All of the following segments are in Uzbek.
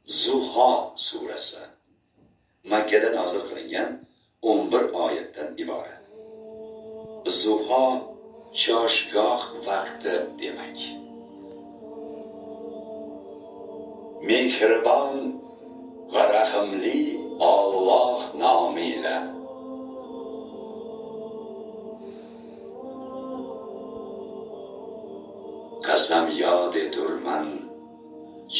Zuho surasi Makkada nozil qilingan 11 oyatdan iborat. Zuho choshgoh vaqti demak. Mehribon va rahimli Alloh nomiyle. Qasam yod eturman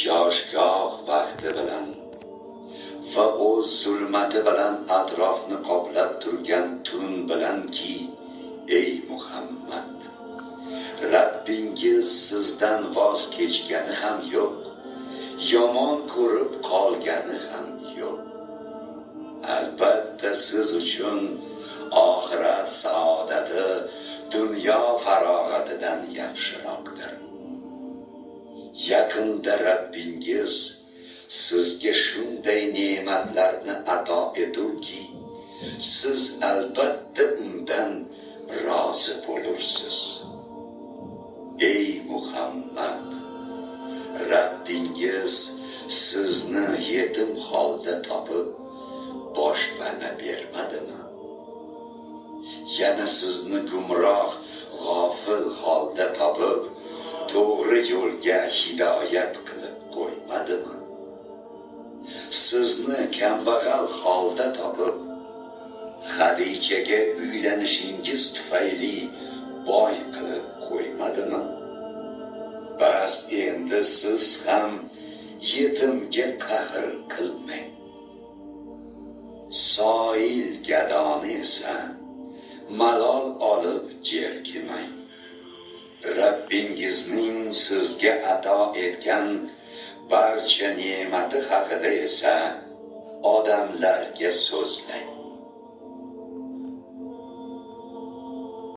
choshgoh vaqti bilan va o'z zulmati bilan atrofni qoplab turgan tun bilanki, ey Muhammad, Rabbingiz sizdan voz kechgani ham yo'q, yomon ko'rib qolgani ham yo'q. Albatta siz uchun oxirat saodati dunyo farog'atidan yaxshiroqdir. Yaqinda Rabbingiz sizga shunday ne'matlarni ato etuvki, siz albatta undan rozi bo'lursiz. Ey Muhammad, Rabbingiz sizni yetim holda topib boshpana bermadimi? Yana sizni gumroh, g'ofil holda topib to'g'ri yo'lga hidoyat qilib qo'ymadimi? Sizni kambag'al holda topib Xadijaga uylanishingiz tufayli boy qilib qo'ymadimi? Bas endi siz ham yetimga qahr qilmang. Soil gadoni esa malol olib jerkimang. Rabbingizning sizga ato etgan barcha ne'mati haqida esa odamlarga so'zlang.